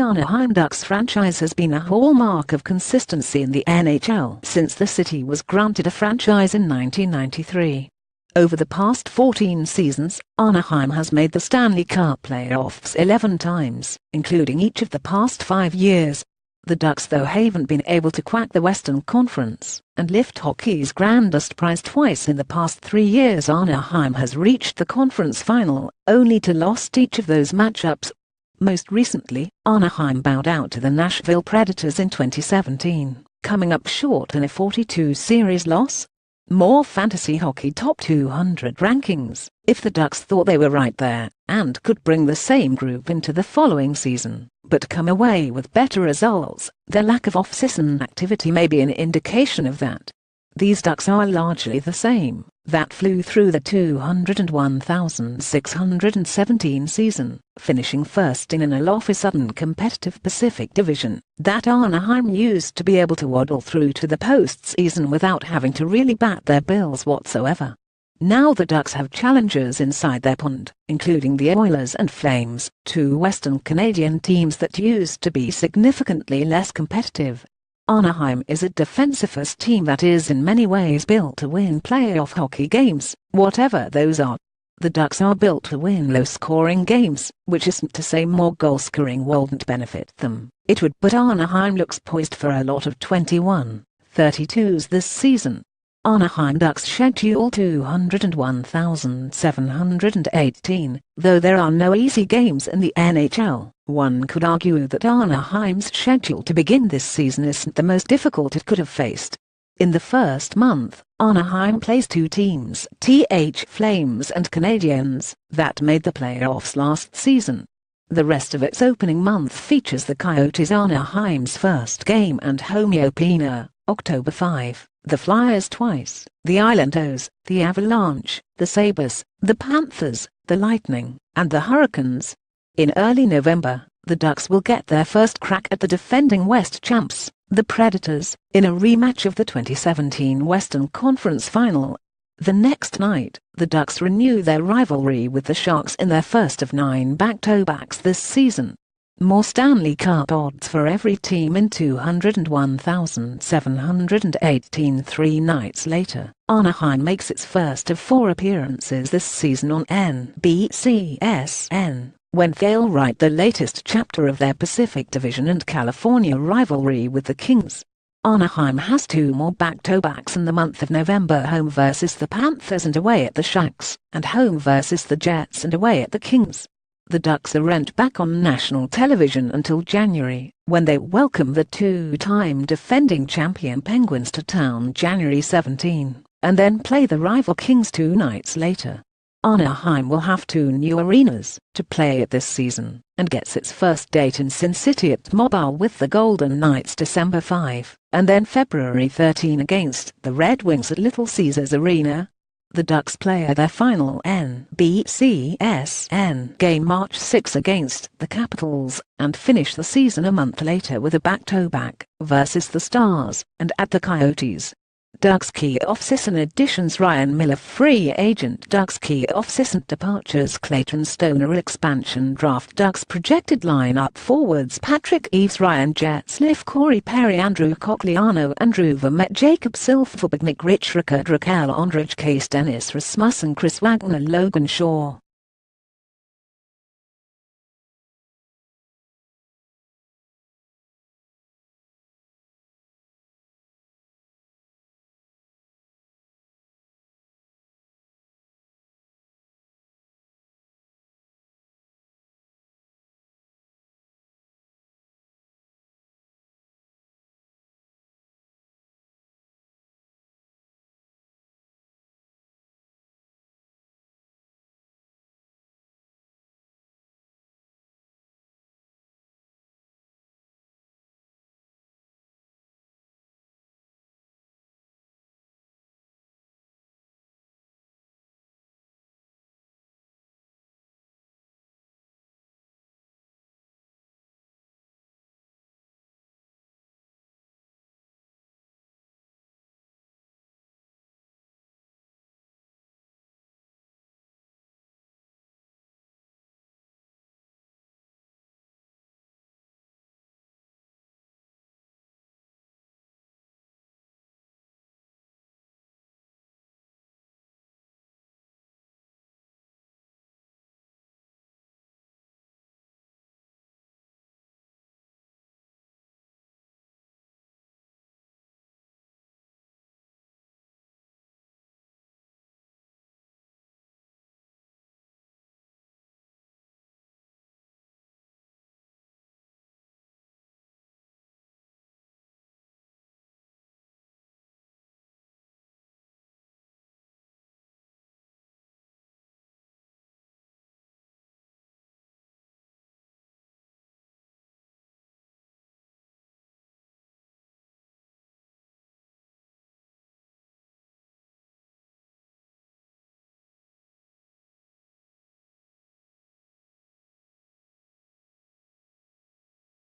Anaheim Ducks franchise has been a hallmark of consistency in the NHL since the city was granted a franchise in 1993. Over the past 14 seasons, Anaheim has made the Stanley Cup playoffs 11 times, including each of the past 5 years. The Ducks though haven't been able to crack the Western Conference and lift hockey's grandest prize twice in the past 3 years. Anaheim has reached the conference final, only to lost each of those matchups. Most recently, Anaheim bowed out to the Nashville Predators in 2017, coming up short in a 4-2 series loss. More fantasy hockey top 200 rankings, if the Ducks thought they were right there, and could bring the same group into the following season, but come away with better results, their lack of off-season activity may be an indication of that. These Ducks are largely the same, that flew through the 201,617 season, finishing first in an all-of-a-sudden competitive Pacific Division, that Anaheim used to be able to waddle through to the postseason without having to really bat their bills whatsoever. Now the Ducks have challengers inside their pond, including the Oilers and Flames, two Western Canadian teams that used to be significantly less competitive. Anaheim is a defensive-first team that is in many ways built to win playoff hockey games, whatever those are. The Ducks are built to win low-scoring games, which isn't to say more goal-scoring wouldn't benefit them. It would, but Anaheim looks poised for a lot of 21-32s this season. Anaheim Ducks schedule 201,718, though there are no easy games in the NHL. One could argue that Anaheim's schedule to begin this season isn't the most difficult it could have faced. In the first month, Anaheim plays two teams, Flames and Canadiens, that made the playoffs last season. The rest of its opening month features the Coyotes, Anaheim's first game, and home opener, October 5, the Flyers twice, the Islanders, the Avalanche, the Sabres, the Panthers, the Lightning, and the Hurricanes. In early November, the Ducks will get their first crack at the defending West champs, the Predators, in a rematch of the 2017 Western Conference Final. The next night, the Ducks renew their rivalry with the Sharks in their first of 9 back-to-backs this season. More Stanley Cup odds for every team in 201,718. 3 nights later, Anaheim makes its first of 4 appearances this season on NBCSN, when they'll write the latest chapter of their Pacific Division and California rivalry with the Kings. Anaheim has 2 more back-to-backs in the month of November, home versus the Panthers and away at the Sharks, and home versus the Jets and away at the Kings. The Ducks aren't back on national television until January, when they welcome the 2-time defending champion Penguins to town January 17, and then play the rival Kings 2 nights later. Anaheim will have 2 new arenas to play at this season, and gets its first date in Sin City at Mobile with the Golden Knights December 5, and then February 13 against the Red Wings at Little Caesars Arena. The Ducks play their final NBCSN game March 6 against the Capitals, and finish the season a month later with a back-to-back versus the Stars and at the Coyotes. Ducks key off-season additions: Ryan Miller, free agent. Ducks key off-season departures: Clayton Stoner, expansion draft. Ducks projected lineup: forwards Patrick Eaves, Ryan Jetzliff, Corey Perry, Andrew Cogliano, Andrew Vermette, Jacob Silfverberg, Nick Rich, Rickard Raquel, Ondrej Case, Dennis Rasmussen, Chris Wagner, Logan Shaw.